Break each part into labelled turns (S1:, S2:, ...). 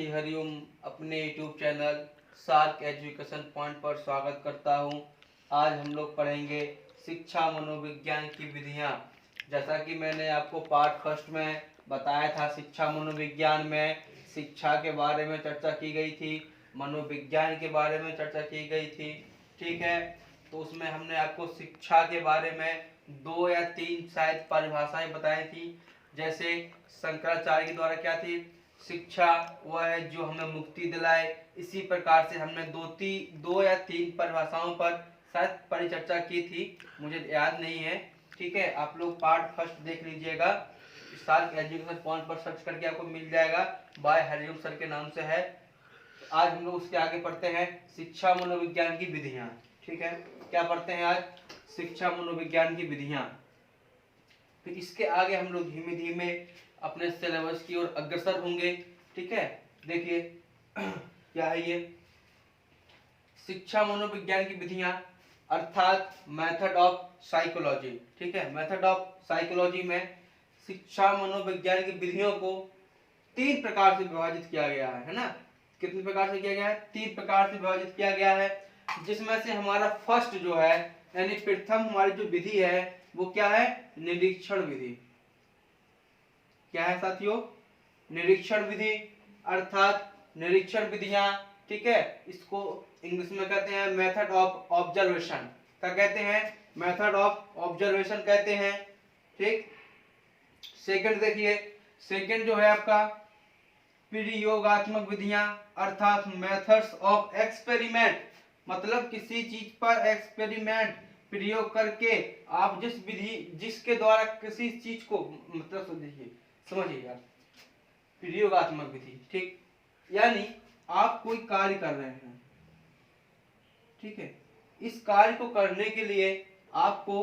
S1: ही हरिओम। अपने YouTube channel SAARC education point पर स्वागत करता हूं। आज हम लोग पढ़ेंगे शिक्षा मनोविज्ञान की विधियां। जैसा कि मैंने आपको पार्ट फर्स्ट में बताया था, शिक्षा मनोविज्ञान में शिक्षा के बारे में चर्चा की गई थी, मनोविज्ञान के बारे में चर्चा की गई थी। ठीक है, तो उसमें हमने आपको शिक्षा के बारे में 2 या 3 शायद परिभाषाएं बताई थी। जैसे शंकराचार्य के द्वारा क्या थी, शिक्षा वह है जो हमें मुक्ति दिलाए। इसी प्रकार से हमने 2 या 3 परिभाषाओं पर शायद परिचर्चा की थी, मुझे याद नहीं है। ठीक है, आप लोग पार्ट फर्स्ट देख लीजिएगा, सार्क एजुकेशन पॉइंट पर सर्च करके आपको मिल जाएगा, बाय हरिओम सर के नाम से है। आज हम लोग उसके आगे पढ़ते हैं शिक्षा मनोविज्ञान की विधियां। ठीक है, क्या पढ़ते हैं आज? शिक्षा मनोविज्ञान की विधियां। फिर इसके आगे हम लोग धीमे धीमे अपने सिलेबस की ओर अग्रसर होंगे। ठीक है, देखिए क्या है ये शिक्षा मनोविज्ञान की विधियां, अर्थात मेथड ऑफ साइकोलॉजी। ठीक है, मेथड ऑफ साइकोलॉजी में शिक्षा मनोविज्ञान की विधियों को 3 प्रकार से विभाजित किया गया है ना। कितने प्रकार से किया गया है? 3 प्रकार से विभाजित किया गया है, जिसमें से हमारा फर्स्ट जो है, यानी प्रथम हमारी जो विधि है वो क्या है? निरीक्षण विधि। क्या है साथियों? निरीक्षण विधि, अर्थात निरीक्षण विधियां। ठीक है, इसको इंग्लिश में कहते हैं मेथड ऑफ ऑब्जर्वेशन। क्या कहते हैं? मेथड ऑफ ऑब्जर्वेशन कहते हैं। ठीक, सेकंड देखिए, सेकंड जो है आपका प्रयोगात्मक विधियां, अर्थात मेथड्स ऑफ एक्सपेरिमेंट। मतलब किसी चीज पर एक्सपेरिमेंट प्रयोग करके आप जिसके द्वारा किसी चीज को, मतलब देखिए समझिए आप, प्रयोगात्मक विधि। ठीक, यानी आप कोई कार्य कर रहे हैं, ठीक है, इस कार्य को करने के लिए आपको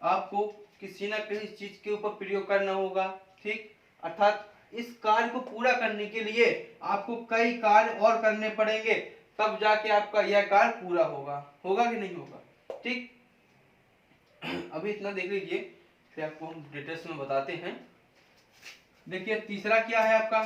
S1: आपको किसी ना किसी चीज के ऊपर प्रयोग करना होगा। ठीक, अर्थात इस कार्य को पूरा करने के लिए आपको कई कार्य और करने पड़ेंगे, तब जाके आपका यह कार्य पूरा होगा। होगा कि नहीं होगा? ठीक, अभी इतना देख लीजिए, फिर आपको हम डिटेल्स में बताते हैं। देखिए तीसरा क्या है आपका?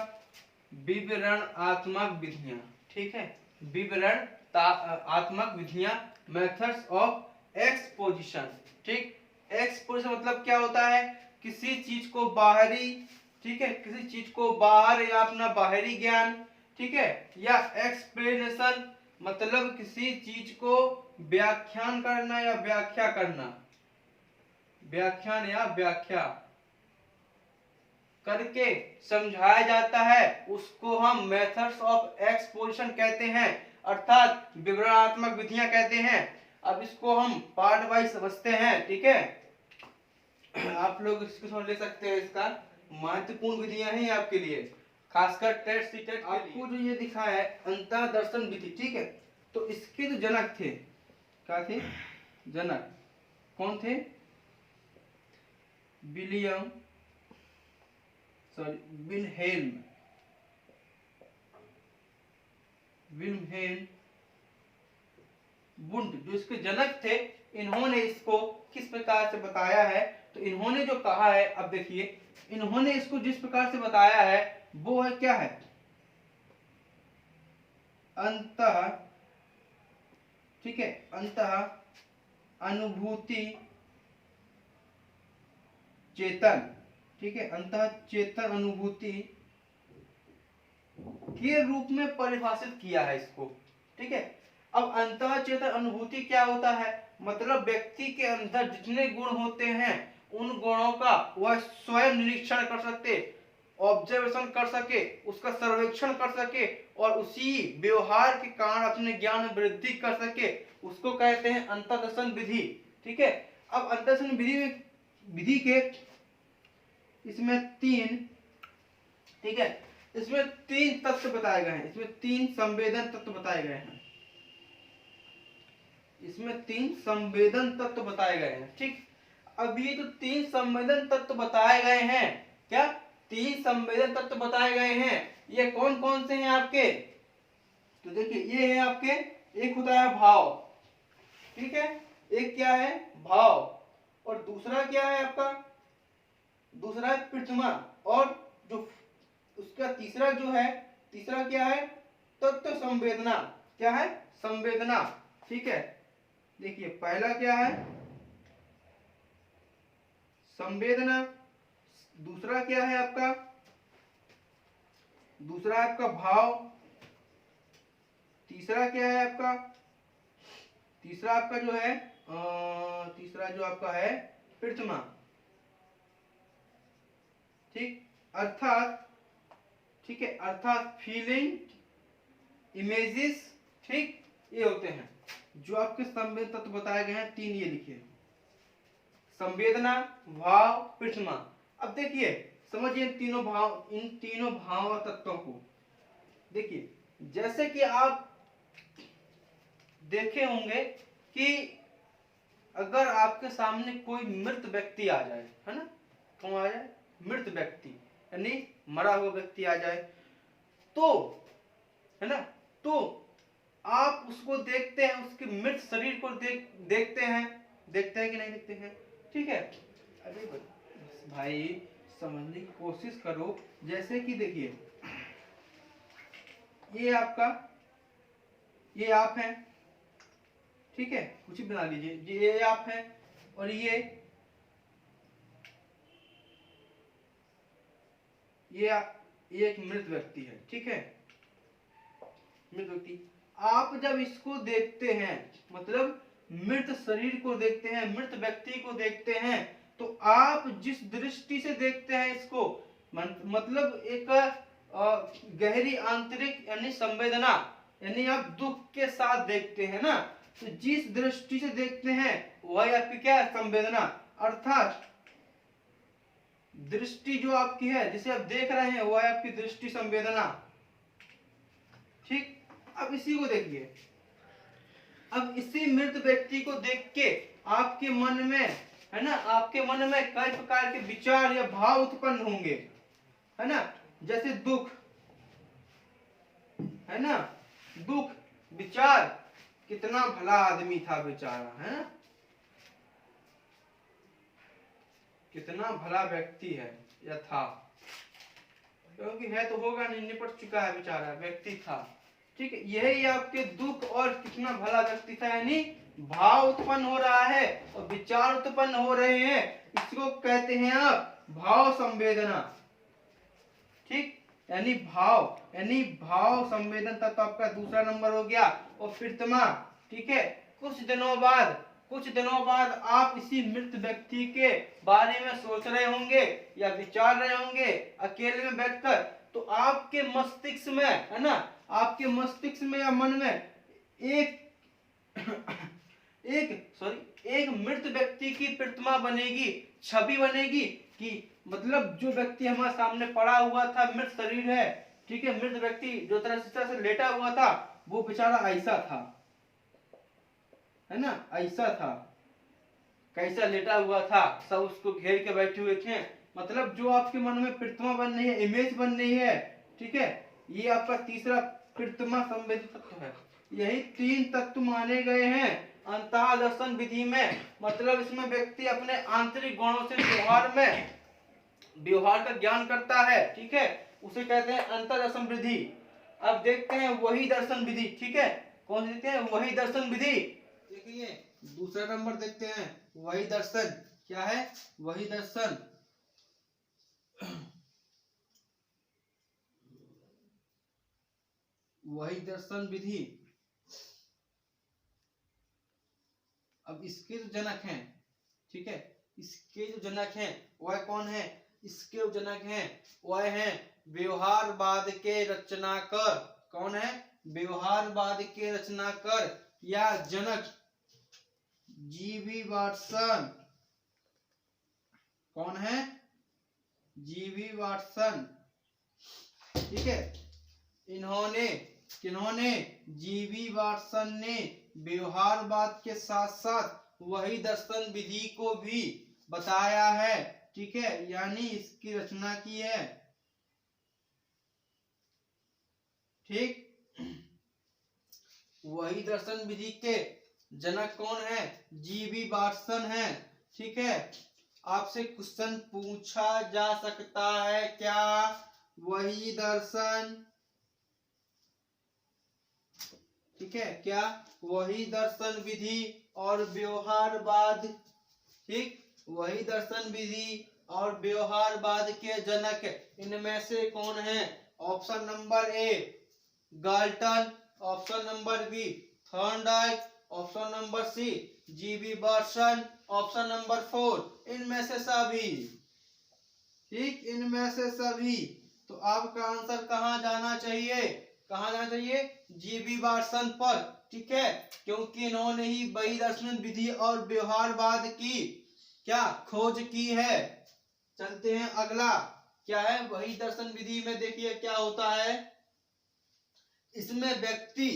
S1: विवरणात्मक विधियां। ठीक है, विवरणात्मक विधियां, मेथड्स ऑफ एक्सपोजिशन। ठीक, एक्सपोजिशन मतलब क्या होता है? किसी चीज को बाहरी, ठीक है, किसी चीज को बाहर या अपना बाहरी ज्ञान, ठीक है, या एक्सप्लेनेशन मतलब किसी चीज को व्याख्यान करना या व्याख्या करना, व्याख्यान या व्याख्या करके समझाया जाता है, उसको हम मेथड्स ऑफ एक्सपोजिशन कहते हैं, अर्थात विवरणात्मक विधियां कहते हैं। अब इसको हम पार्ट वाइज समझते हैं। ठीक है, आप लोग इसको समझ ले सकते हैं, इसका महत्वपूर्ण विधियां हैं आपके लिए, खासकर टेट सीटेट। आपको जो ये दिखा है अंतः दर्शन विधि, ठीक है, तो इसके जो जनक थे, क्या थे जनक? कौन थे? विलियम विल्हेल्म वुंड, जो इसके जनक थे। इन्होंने इसको किस प्रकार से बताया है? तो इन्होंने जो कहा है, अब देखिए, इन्होंने इसको जिस प्रकार से बताया है वो है क्या है? अंतः, ठीक है, अंतः अनुभूति चेतन। ठीक है, अंतः चेतन अनुभूति के रूप में परिभाषित किया है इसको। ठीक है, अब अंतः चेतन अनुभूति क्या होता है? मतलब व्यक्ति के अंदर जितने गुण होते हैं उन गुणों का वह स्वयं निरीक्षण कर सके, ऑब्जर्वेशन कर सके, उसका सर्वेक्षण कर सके और उसी व्यवहार के कारण अपने ज्ञान में वृद्धि कर सके, उसको कहते हैं अंतर्दर्शन विधि। ठीक है, अब अंतर्दर्शन विधि के इसमें 3, ठीक है, इसमें 3 तत्व बताए गए हैं, इसमें 3 संवेदन तत्व बताए गए हैं, इसमें 3 संवेदन तत्व बताए गए हैं। ठीक, अब ये जो 3 संवेदन तत्व बताए गए हैं, क्या 3 संवेदन तत्व बताए गए हैं, ये कौन कौन से हैं आपके? तो देखिए ये है आपके, एक होता है भाव, ठीक है, एक क्या है? भाव, और दूसरा क्या है आपका? दूसरा है प्रतिमा, और जो उसका तीसरा जो है, तीसरा क्या है, तत्व संवेदना। क्या है, संवेदना। ठीक है, देखिए पहला क्या है, संवेदना। दूसरा क्या है आपका, दूसरा आपका भाव। तीसरा क्या है आपका, तीसरा आपका जो है तीसरा जो आपका है प्रतिमा। ठीक, अर्थात, ठीक है, अर्थात फीलिंग, इमेजेस। ठीक, ये होते हैं जो आपके संवेद तत्व बताए गए हैं, तीन ये लिखिए, संवेदना, भाव, प्रतिमा। अब देखिए समझिए तीनों भाव, इन तीनों भाव और तत्वों को। देखिए जैसे कि आप देखे होंगे कि अगर आपके सामने कोई मृत व्यक्ति आ जाए, है ना, कौन आ जाए, मृत व्यक्ति यानी मरा हुआ व्यक्ति आ जाए, तो है ना, तो आप उसको देखते हैं, उसके मृत शरीर को देखते हैं, देखते हैं कि नहीं देखते हैं। ठीक है, अरे भाई समझने की कोशिश करो। जैसे कि देखिए ये आपका, ये आप है, ठीक है, कुछ भी बना लीजिए, ये आप है और ये एक मृत व्यक्ति है। ठीक है, मृत व्यक्ति। आप जब इसको देखते हैं, मतलब मृत शरीर को देखते हैं, मृत व्यक्ति को देखते हैं, तो आप जिस दृष्टि से देखते हैं इसको, मतलब एक गहरी आंतरिक यानी संवेदना, यानी आप दुख के साथ देखते हैं ना, तो जिस दृष्टि से देखते हैं वह आपकी क्या है, संवेदना। अर्थात दृष्टि जो आपकी है, जिसे आप देख रहे हैं, वह है आपकी दृष्टि संवेदना। ठीक, अब इसी को देखिए, अब इसी मृत व्यक्ति को देख के आपके मन में, है ना, आपके मन में कई प्रकार के विचार या भाव उत्पन्न होंगे, है ना, जैसे दुख, है ना, दुख, विचार, कितना भला आदमी था बेचारा, है ना, कितना भला व्यक्ति है या था, क्योंकि है तो होगा नहीं, निपट चुका है बेचारा, व्यक्ति था। ठीक है, यही आपके दुख और कितना भला व्यक्ति था, यानी भाव उत्पन्न हो रहा है और विचार उत्पन्न हो रहे हैं, इसको कहते हैं आप भाव संवेदना। ठीक, यानी भाव संवेदन तक तो आपका दूसरा नंबर हो गया। और प्रतिमा, ठीक है, कुछ दिनों बाद आप इसी मृत व्यक्ति के बारे में सोच रहे होंगे या विचार रहे होंगे अकेले में बैठकर, तो आपके मस्तिष्क में, है ना, आपके मस्तिष्क में या मन में एक एक मृत व्यक्ति की प्रतिमा बनेगी, छवि बनेगी, कि मतलब जो व्यक्ति हमारे सामने पड़ा हुआ था, मृत शरीर है, ठीक है, मृत व्यक्ति जो तरह से लेटा हुआ था, वो बेचारा ऐसा था, है ना, ऐसा था, कैसा लेटा हुआ था, सब उसको घेर के बैठे हुए थे। मतलब जो आपके मन में प्रतिमा बन रही है, इमेज बन रही है, ठीक है, ये आपका तीसरा प्रतिमा संवेदी तत्व है। यही तीन तत्व माने गए हैं अंतः दर्शन विधि में। मतलब इसमें व्यक्ति अपने आंतरिक गुणों से व्यवहार का ज्ञान करता है, ठीक है, उसे कहते हैं अंतः दर्शन विधि। अब देखते हैं वही दर्शन विधि, ठीक है, कौन देखते हैं, वही दर्शन विधि। देखिए दूसरा नंबर देखते हैं, वही दर्शन। क्या है, वही दर्शन। वही दर्शन विधि। अब इसके जो जनक हैं, ठीक है, इसके जो जनक हैं वह कौन है, इसके जो जनक हैं वह हैं व्यवहारवाद के रचनाकार। कौन है, व्यवहारवाद के रचनाकार या जनक जीवी वाटसन। कौन है, जीवी वाटसन। ठीक है, किन्होंने, जीवी वाटसन ने व्यवहारवाद के साथ साथ वही दर्शन विधि को भी बताया है, ठीक है, यानी इसकी रचना की है। ठीक, वही दर्शन विधि के जनक कौन है, जीवी वाटसन है। ठीक है, आपसे क्वेश्चन पूछा जा सकता है क्या, वही दर्शन, ठीक है, क्या, वही दर्शन विधि और व्यवहारवाद, ठीक, वही दर्शन विधि और व्यवहारवाद के जनक इनमें से कौन है? Option number A Galton, option number B Thorndike, option number C GB Burson, option number 4 इनमें से सभी, ठीक, इनमें से सभी। तो आपका आंसर कहाँ जाना चाहिए? कहाँ जाना चाहिए? जीबी बर्सन पर, ठीक है, क्योंकि इन्होंने ही वही दर्शन विधि और व्यवहारवाद की क्या खोज की है। चलते हैं अगला, क्या है वही दर्शन विधि में, देखिए क्या होता है, इसमें व्यक्ति,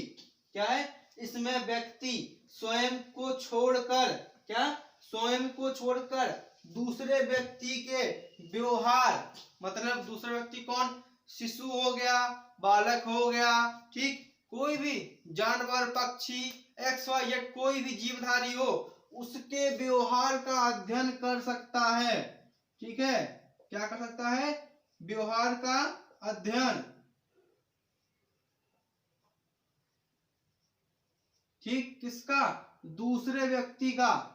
S1: क्या है, इसमें व्यक्ति स्वयं को छोड़कर, क्या, स्वयं को छोड़कर दूसरे व्यक्ति के व्यवहार, मतलब दूसरा व्यक्ति कौन, शिशु हो गया, बालक हो गया, ठीक, कोई भी जानवर, पक्षी, एक्स वाई जेड, कोई भी जीवधारी हो, उसके व्यवहार का अध्ययन कर सकता है, ठीक है, क्या कर सकता है? व्यवहार का अध्ययन, ठीक, किसका? दूसरे व्यक्ति का।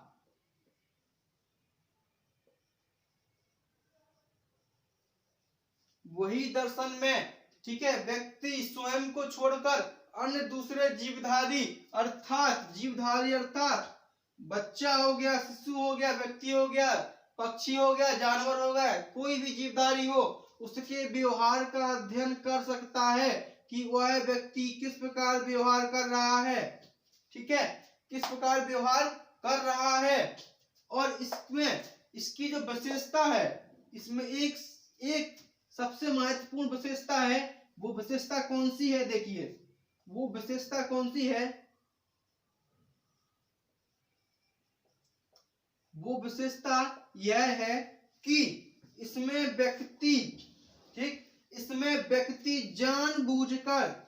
S1: वही दर्शन में, ठीक है, व्यक्ति स्वयं को छोड़कर अन्य दूसरे जीवधारी, अर्थात जीवधारी अर्थात बच्चा हो गया, शिशु हो गया, व्यक्ति हो गया, पक्षी हो गया, जानवर हो गया, कोई भी जीवधारी हो, उसके व्यवहार का अध्ययन कर सकता है कि वह व्यक्ति किस प्रकार व्यवहार कर रहा है, ठीक है, किस प्रकार व्यवहार कर रहा है। और इसमें इसकी जो विशेषता है, इसमें एक सबसे महत्वपूर्ण विशेषता है, वो विशेषता कौन सी है? देखिए वो विशेषता कौन सी है? वो विशेषता यह है कि इसमें व्यक्ति, ठीक, इसमें व्यक्ति जानबूझकर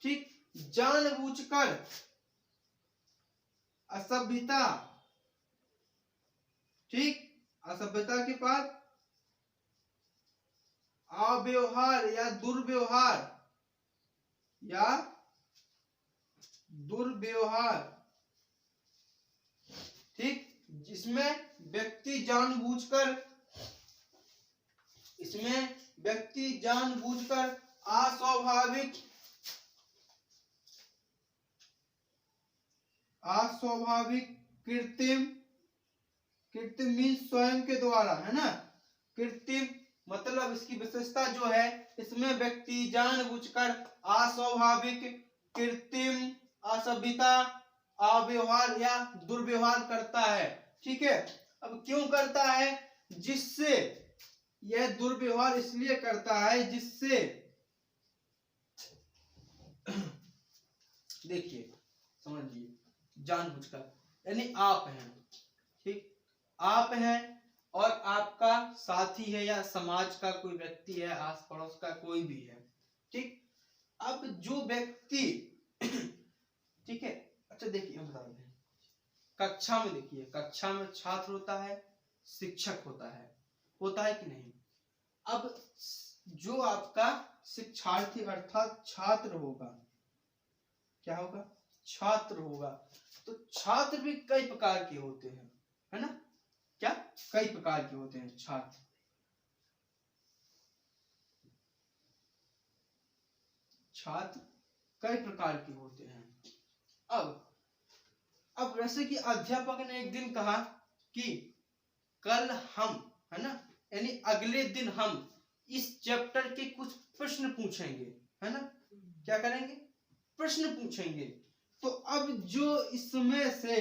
S1: ठीक, जानबूझकर असभ्यता, ठीक, असभ्यता के बाद अव्यवहार या दुर्व्यवहार, ठीक, जिसमें व्यक्ति जानबूझकर, इसमें व्यक्ति जानबूझकर अस्वाभाविक कृत्रिम मीन्स स्वयं के द्वारा, है ना, कृत्रिम मतलब इसकी विशेषता जो है, इसमें व्यक्ति जानबूझकर अस्वाभाविक, कृत्रिम, असभ्यता, अव्यवहार या दुर्व्यवहार करता है, ठीक है। अब क्यों करता है? जिससे, यह दुर्व्यवहार इसलिए करता है जिससे, देखिए समझिए, जानबूझकर यानी आप हैं, ठीक, आप हैं और आपका साथी है या समाज का कोई व्यक्ति है, आस पड़ोस का कोई भी है, ठीक। अब जो व्यक्ति ठीक है, अच्छा देखिए हम बता दें, कक्षा में देखिए, कक्षा में छात्र होता है, शिक्षक होता है कि नहीं। अब जो आपका शिक्षार्थी अर्थात छात्र होगा, क्या होगा? छात्र होगा। तो छात्र भी कई प्रकार के होते हैं, है ना, क्या कई प्रकार के होते हैं छात्र। छात्र कई प्रकार के होते हैं। अब वैसे कि अध्यापक ने एक दिन कहा कि कल हम, है ना, यानी अगले दिन हम इस चैप्टर के कुछ प्रश्न पूछेंगे, है ना, क्या करेंगे? प्रश्न पूछेंगे। तो अब जो इसमें से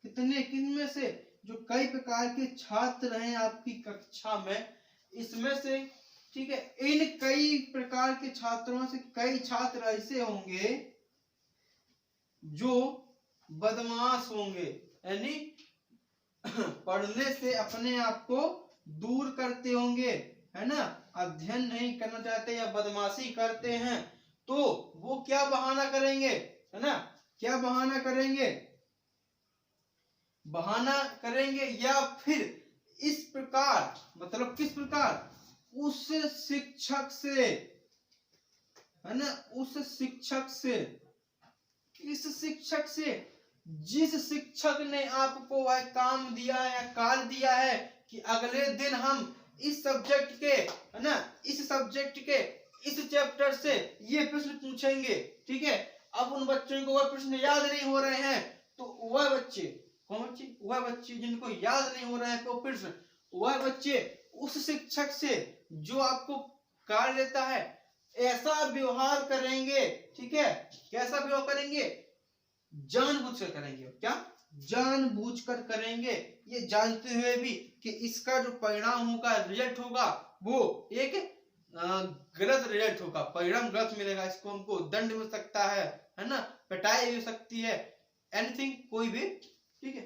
S1: किनमें से जो कई प्रकार के छात्र हैं आपकी कक्षा में, इसमें से, ठीक है, इन कई प्रकार के छात्रों से कई छात्र ऐसे होंगे जो बदमाश होंगे, यानी पढ़ने से अपने आप को दूर करते होंगे, है ना, अध्ययन नहीं करना चाहते या बदमाशी करते हैं। तो वो क्या बहाना करेंगे, है ना, क्या बहाना करेंगे? बहाना करेंगे या फिर इस प्रकार, मतलब किस प्रकार, उस शिक्षक से, है ना, उस शिक्षक से, इस शिक्षक से जिस शिक्षक ने आपको वह काम दिया है या कार्य दिया है कि अगले दिन हम इस सब्जेक्ट के, है ना, इस सब्जेक्ट के इस चैप्टर से ये प्रश्न पूछेंगे। ठीक है, अब उन बच्चों को वह प्रश्न याद नहीं हो रहे हैं, तो वह बच्चे, कौन बच्चे, वह बच्चे जिनको याद नहीं हो रहे हैं तो प्रश्न, वह बच्चे उस शिक्षक से जो आपको कार्य देता है ऐसा व्यवहार करेंगे। ठीक है, कैसा व्यवहार करेंगे, जानबूझकर करेंगे। क्या, जानबूझकर करेंगे, ये जानते हुए भी कि इसका जो परिणाम होगा, रिजल्ट होगा, वो एक गलत रिजल्ट होगा, परिणाम गलत मिलेगा, इसको हमको दंड मिल सकता है ना, पिटाई हो सकती है, एनीथिंग, कोई भी। ठीक है,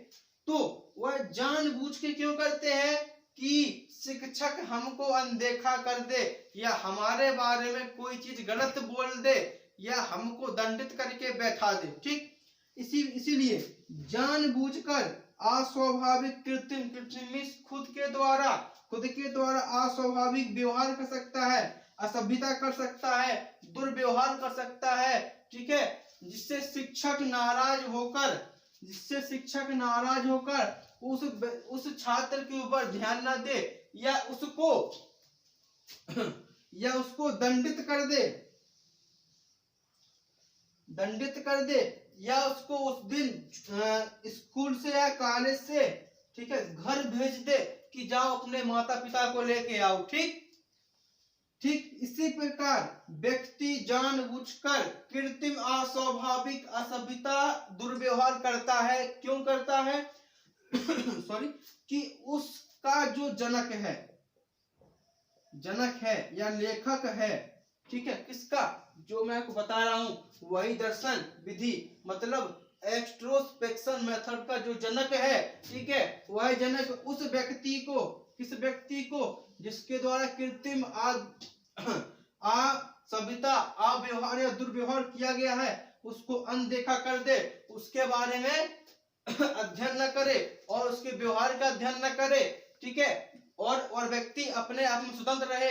S1: तो वह जानबूझ के क्यों करते हैं कि शिक्षक हमको अनदेखा कर दे या हमारे बारे में कोई चीज गलत बोल दे या हमको दंडित करके बैठा दे। ठीक, इसीलिए जानबूझकर अस्वाभाविक कृत्रिम, खुद के द्वारा अस्वाभाविक व्यवहार कर सकता है, असभ्यता कर सकता है, दुर्व्यवहार कर सकता है। ठीक है, जिससे शिक्षक नाराज होकर उस छात्र के ऊपर ध्यान न दे या उसको दंडित कर दे या उसको उस दिन स्कूल से या कॉलेज से, ठीक है, घर भेज दे कि जाओ अपने माता पिता को लेके आओ। ठीक, इसी प्रकार व्यक्ति जानबूझकर कृत्रिम, अस्वाभाविक, असभ्यता, दुर्व्यवहार करता है। क्यों करता है सॉरी, कि उसका जो जनक है या लेखक है, ठीक है, किसका, जो मैं आपको बता रहा हूं वही दर्शन विधि, मतलब एक्सट्रोस्पेक्शन मेथड का जो जनक है, ठीक है, वह जनक उस व्यक्ति को, किस व्यक्ति को, जिसके द्वारा कृत्रिम असभ्यता, अव्यवहार या दुर्व्यवहार किया गया है, उसको अनदेखा कर दे, उसके बारे में अध्ययन न करे और उसके व्यवहार का अध्ययन न करे। ठीक है, और व्यक्ति अपने आप में स्वतंत्र रहे,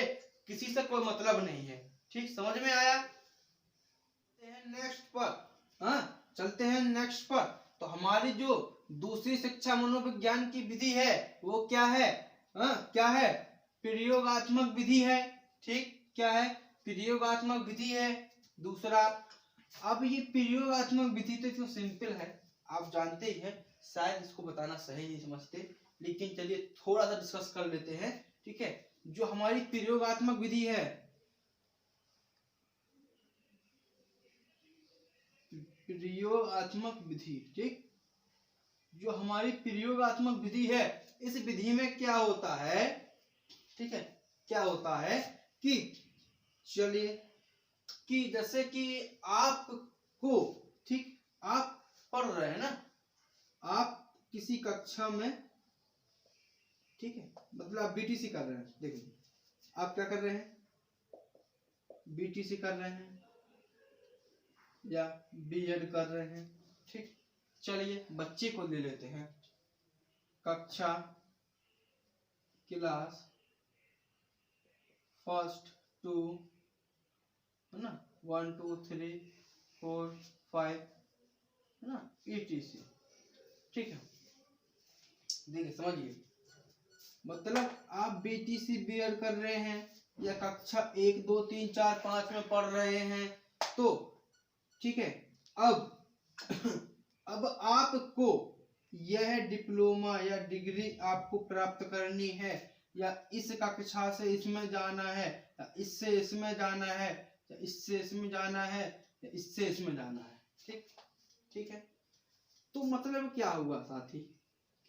S1: किसी से कोई मतलब नहीं है। ठीक, समझ में आया। नेक्स्ट पर, हाँ, चलते हैं नेक्स्ट पर। तो हमारी जो दूसरी शिक्षा मनोविज्ञान की विधि है वो क्या है, क्या है, प्रयोगात्मक विधि है। ठीक, क्या है, प्रयोगात्मक विधि है दूसरा। अब ये प्रयोगात्मक विधि तो इतना सिंपल है, आप जानते ही हैं, शायद इसको बताना सही नहीं समझते, लेकिन चलिए थोड़ा सा डिस्कस कर लेते हैं। ठीक है, जो हमारी प्रयोगात्मक विधि है, प्रयोगात्मक विधि, ठीक, जो हमारी प्रयोगात्मक विधि है, इस विधि में क्या होता है, ठीक है, क्या होता है कि चलिए, कि जैसे कि आपको, ठीक, आप पढ़ रहे हैं ना, आप किसी कक्षा में, ठीक है, मतलब आप बीटीसी कर रहे हैं, देखिए आप क्या कर रहे हैं, बीटीसी कर रहे हैं या बीएड कर रहे हैं। ठीक, चलिए बच्चे को ले लेते हैं, कक्षा क्लास फर्स्ट टू, है ना, 1 2 3 4 5, है ना, ETC। ठीक है, देखिए समझिए, मतलब आप बीटीसी बीएड कर रहे हैं या कक्षा 1 2 3 4 5 में पढ़ रहे हैं, तो ठीक है, अब आपको यह डिप्लोमा या डिग्री आपको प्राप्त करनी है, या इस कक्षा से इसमें जाना है, या इससे इसमें जाना है, या इससे इसमें जाना है, या इससे इसमें जाना है। ठीक, ठीक है, तो मतलब क्या हुआ साथी,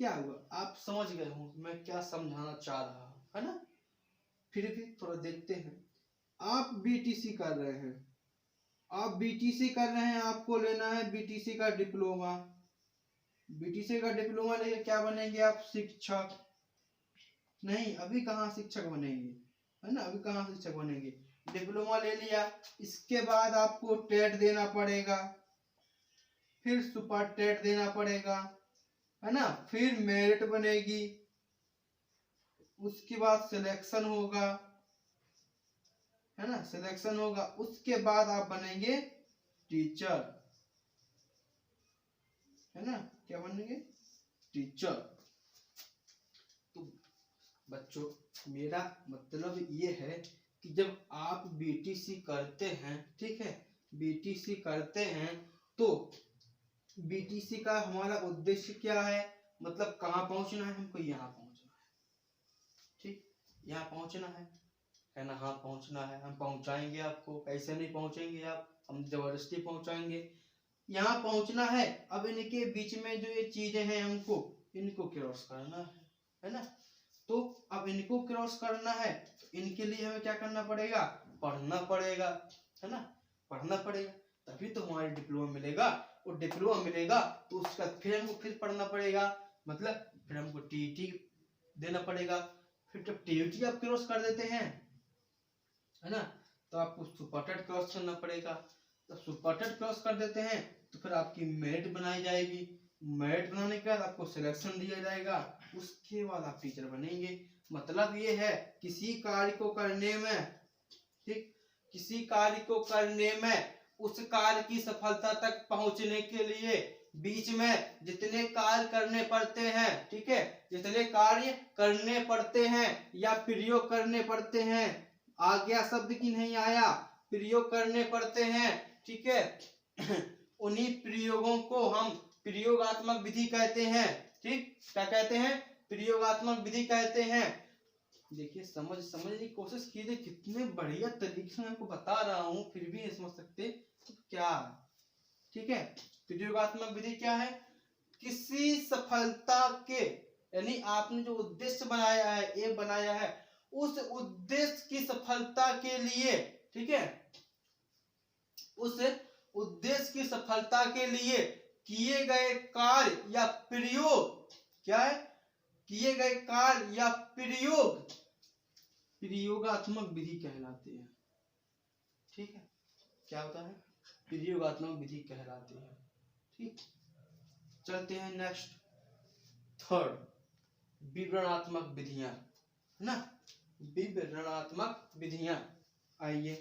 S1: क्या हुआ, आप समझ गए हो मैं क्या समझाना चाह रहा हूं, है ना। फिर भी थोड़ा देखते हैं, आप बीटीसी कर रहे हैं, आपको लेना है बीटीसी का डिप्लोमा। बीटीसी का डिप्लोमा लेके क्या बनेंगे आप, शिक्षक नहीं, अभी कहाँ शिक्षक बनेंगे, है ना, अभी कहाँ शिक्षक बनेंगे, डिप्लोमा ले लिया, इसके बाद आपको टेट देना पड़ेगा, फिर सुपर टेट देना पड़ेगा, है ना, फिर मेरिट बनेगी, उसके बाद सिलेक्शन होगा, है ना, सिलेक्शन होगा, उसके बाद आप बनेंगे टीचर, है ना, क्या बनेंगे, टीचर। तो बच्चों मेरा मतलब ये है कि जब आप बीटीसी करते हैं, ठीक है, बीटीसी करते हैं तो बीटीसी का हमारा उद्देश्य क्या है, मतलब कहाँ पहुंचना है, हमको यहाँ पहुंचना है, ठीक, यहाँ पहुंचना है ना, हाँ पहुंचना है, हम पहुंचाएंगे आपको, कैसे नहीं पहुंचेंगे आप, हम जबरदस्ती पहुंचाएंगे, यहाँ पहुंचना है। अब इनके बीच में जो ये चीजें हैं हमको इनको क्रॉस करना है ना, तो अब इनको क्रॉस करना है, इनके लिए हमें क्या करना पड़ेगा, पढ़ना पड़ेगा, है ना, पढ़ना पड़ेगा, तभी तो हमारी डिप्लोमा मिलेगा, और डिप्लोमा मिलेगा तो उसका फिर हमको फिर पढ़ना पड़ेगा, मतलब फिर हमको टीईटी देना पड़ेगा, फिर जब टीईटी आप क्रॉस कर देते हैं, है ना, तो आपको सुपर टेट क्रॉस करना पड़ेगा, तो सुपर टेट क्रॉस कर देते हैं तो फिर आपकी मेरिट बनाई जाएगी, मेरिट बनाने के बाद आपको सिलेक्शन दिया जाएगा, उसके बाद आप टीचर बनेंगे। मतलब ये है किसी कार्य को करने में, ठीक, किसी कार्य को करने में उस कार्य की सफलता तक पहुंचने के लिए बीच में जितने कार्य करने पड़ते हैं, ठीक है, जितने कार्य करने पड़ते हैं या प्रयोग करने पड़ते हैं, आ गया शब्द की नहीं आया, प्रयोग करने पड़ते हैं, ठीक है, उन्हीं प्रयोगों को हम प्रयोगात्मक विधि कहते हैं, ठीक, क्या कहते हैं, प्रयोगात्मक विधि कहते हैं। देखिए समझने की कोशिश कीजिए, कितने बढ़िया तरीके से मैं आपको बता रहा हूं, फिर भी नहीं समझ सकते तो क्या, ठीक है, प्रयोगात्मक विधि क्या है, किसी सफलता के, यानी आपने जो उद्देश्य बनाया है, ए बनाया है, उस उद्देश्य की सफलता के लिए, ठीक है, उस उद्देश्य की सफलता के लिए किए गए कार्य या प्रयोग, क्या है, किए गए कार्य या प्रयोग प्रयोगात्मक विधि कहलाते हैं, ठीक है, क्या होता है, प्रयोगात्मक विधि कहलाते हैं, ठीक। चलते हैं नेक्स्ट, थर्ड, विवरणात्मक विधियां, है ना, विवरणात्मक विधियां, आइए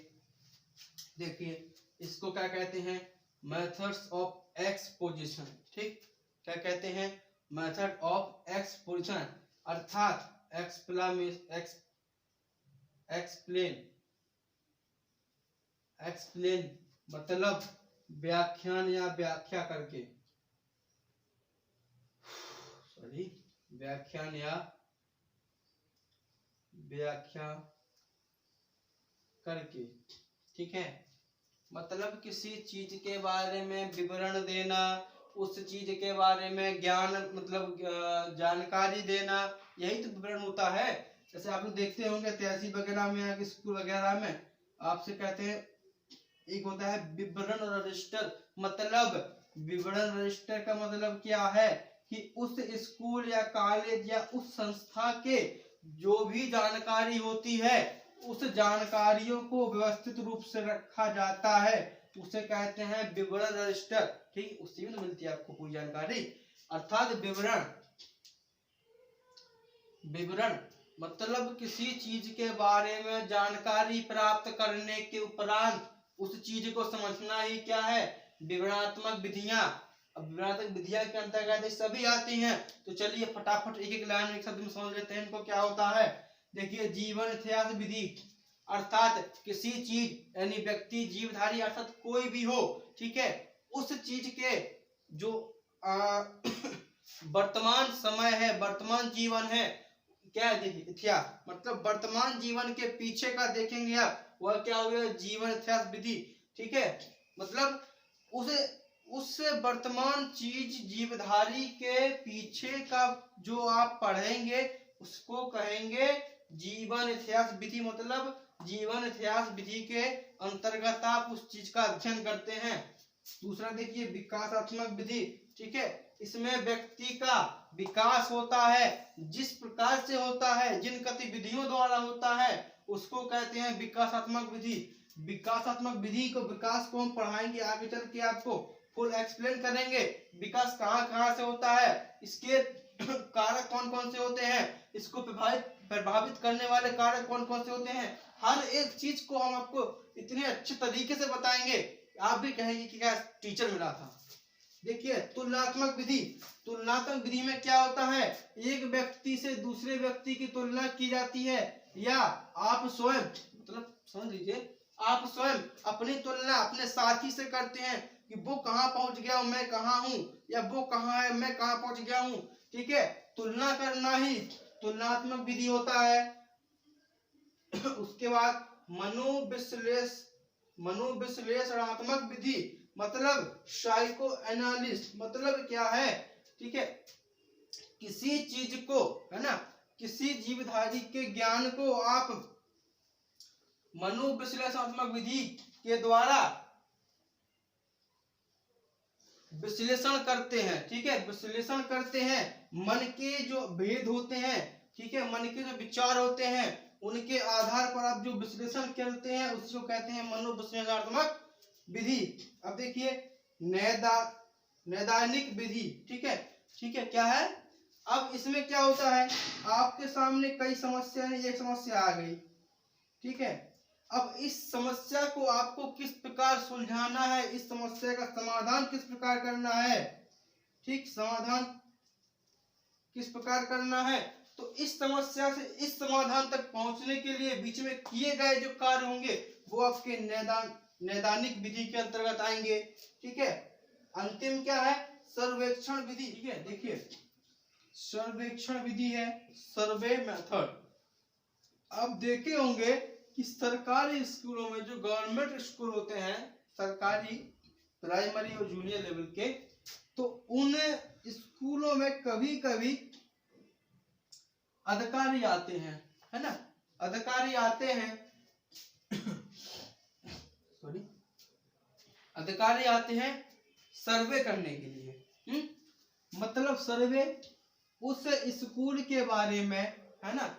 S1: देखिए इसको क्या कहते हैं, मेथड्स ऑफ एक्सपोजिशन, ठीक, क्या कहते हैं, मेथड ऑफ एक्सपोजिशन, अर्थात एक्सप्लेन मतलब व्याख्यान या व्याख्या करके, सॉरी, व्याख्यान या व्याख्या करके, ठीक है, मतलब किसी चीज के बारे में विवरण देना, उस चीज के बारे में ज्ञान मतलब जानकारी देना, यही तो विवरण होता है। जैसे आप लोग देखते होंगे तहसील वगैरह में या स्कूल वगैरह में आपसे कहते हैं, एक होता है विवरण रजिस्टर, मतलब विवरण रजिस्टर का मतलब क्या है कि उस स्कूल या कॉलेज या उस संस्था के जो भी जानकारी होती है, उस जानकारियों को व्यवस्थित रूप से रखा जाता है, उसे कहते हैं विवरण रजिस्टर, ठीक, उससे भी तो मिलती है आपको पूरी जानकारी, अर्थात विवरण। विवरण मतलब किसी चीज के बारे में जानकारी प्राप्त करने के उपरांत उस चीज को समझना ही क्या है, विवरणात्मक विधियां। अब विवरणात्मक विधियां के अंतर्गत सभी आती हैं, तो चलिए फटाफट एक एक लाइन एक शब्द में समझ लेते हैं इनको क्या होता है। देखिए जीवन इतिहास विधि, अर्थात किसी चीज यानी व्यक्ति जीवधारी अर्थात कोई भी हो, ठीक है, उस चीज के जो वर्तमान समय है, वर्तमान जीवन है, क्या है, देखिए इतिहास मतलब वर्तमान जीवन के पीछे का देखेंगे आप, वह क्या हो गया, जीवन इतिहास विधि, ठीक है, मतलब उससे वर्तमान चीज जीवधारी के पीछे का जो आप पढ़ेंगे उसको कहेंगे जीवन इतिहास विधि, मतलब जीवन इतिहास विधि के अंतर्गत आप उस चीज का अध्ययन करते हैं। दूसरा देखिए विकासात्मक विधि, ठीक है, इसमें व्यक्ति का विकास होता है, जिस प्रकार से होता है, जिन गतिविधियों द्वारा होता है उसको कहते हैं विकासात्मक विधि। विकासात्मक विधि को, विकास को हम पढ़ाएंगे आगे चल के आपको फुल एक्सप्लेन करेंगे। विकास कहाँ कहाँ से होता है, इसके कारक कौन कौन से होते हैं, इसको प्रभावित करने वाले कारक कौन कौन से होते हैं, हर एक चीज को हम आपको इतने अच्छे तरीके से बताएंगे आप भी कहेंगे कि क्या टीचर मिला था। देखिए तुलनात्मक विधि, तुलनात्मक विधि में क्या होता है, एक व्यक्ति से दूसरे व्यक्ति की तुलना की जाती है, या आप स्वयं, मतलब समझ लीजिए आप स्वयं अपनी तुलना अपने साथी से करते हैं कि वो कहाँ पहुंच गया मैं कहाँ हूँ, या वो कहाँ है मैं कहाँ पहुंच गया हूँ। ठीक है, तुलना करना ही तुलनात्मक विधि होता है। उसके बाद मनोविश्लेषणात्मक विधि, मतलब साइको एनालिस्ट, मतलब क्या है, ठीक है, किसी चीज को, है ना, किसी जीवधारी के ज्ञान को आप मनोविश्लेषणात्मक विधि के द्वारा विश्लेषण करते हैं। ठीक है, विश्लेषण करते हैं, मन के जो भेद होते हैं, ठीक है, मन के जो विचार होते हैं उनके आधार पर आप जो विश्लेषण करते हैं उसको कहते हैं मनोविश्लेषणात्मक विधि। अब देखिए नैदानिक विधि, ठीक है, ठीक है, क्या है, अब इसमें क्या होता है, आपके सामने कई समस्या है, एक समस्या आ गई, ठीक है, अब इस समस्या को आपको किस प्रकार सुलझाना है, इस समस्या का समाधान किस प्रकार करना है, ठीक, समाधान किस प्रकार करना है, तो इस समस्या से इस समाधान तक पहुंचने के लिए बीच में किए गए जो कार्य होंगे वो आपके नैदानिक विधि के अंतर्गत आएंगे। ठीक है, अंतिम क्या है, सर्वेक्षण विधि। ठीक है, देखिए सर्वेक्षण विधि है, सर्वे मेथड। अब देखे होंगे कि सरकारी स्कूलों में जो गवर्नमेंट स्कूल होते हैं, सरकारी प्राइमरी और जूनियर लेवल के, तो उन स्कूलों में कभी कभी अधिकारी आते हैं, है ना, अधिकारी आते हैं सॉरी, अधिकारी आते हैं सर्वे करने के लिए। मतलब सर्वे उस स्कूल के बारे में, है ना,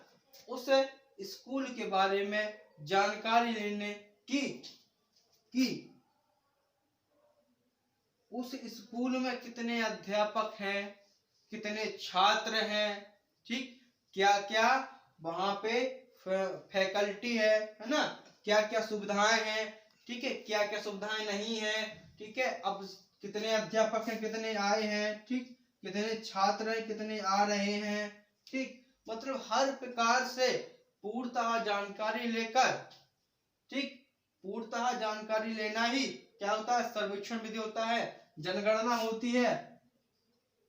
S1: उस स्कूल के बारे में जानकारी लेने की उस स्कूल में कितने अध्यापक हैं, कितने छात्र हैं, ठीक, क्या क्या वहां पे फैकल्टी है ना, क्या क्या सुविधाएं हैं, ठीक है, क्या क्या सुविधाएं नहीं है, ठीक है, अब कितने अध्यापक हैं, कितने आए हैं, ठीक, कितने छात्र हैं, कितने आ रहे हैं, ठीक, मतलब हर प्रकार से पूर्णतः जानकारी लेकर, ठीक, पूर्णतः जानकारी लेना ही क्या होता है, सर्वेक्षण विधि होता है। जनगणना होती है,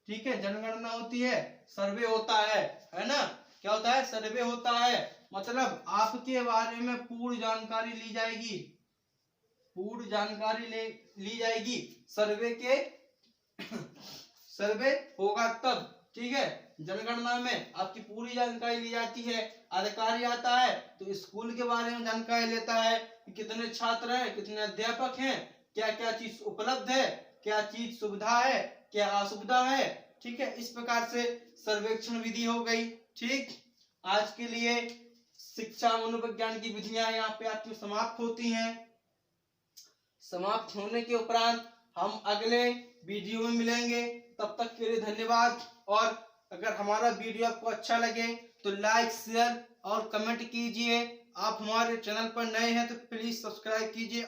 S1: ठीक है, जनगणना होती है, सर्वे होता है ना, क्या होता है, सर्वे होता है, मतलब आपके बारे में पूर्ण जानकारी ली जाएगी, पूर्ण जानकारी ली जाएगी सर्वे के सर्वे होगा तब, ठीक है, जनगणना में आपकी पूरी जानकारी ली जाती है। अधिकारी आता है तो स्कूल के बारे में जानकारी लेता है कि कितने छात्र हैं, कितने अध्यापक हैं, क्या क्या चीज उपलब्ध है, क्या चीज सुविधा है, क्या असुविधा है, ठीक है, इस प्रकार से सर्वेक्षण विधि हो गई। ठीक, आज के लिए शिक्षा मनोविज्ञान की विधियां यहाँ पे आपकी समाप्त होती हैं। समाप्त होने के उपरांत हम अगले वीडियो में मिलेंगे, तब तक के लिए धन्यवाद। और अगर हमारा वीडियो आपको अच्छा लगे तो लाइक, शेयर और कमेंट कीजिए। आप हमारे चैनल पर नए हैं तो प्लीज सब्सक्राइब कीजिए।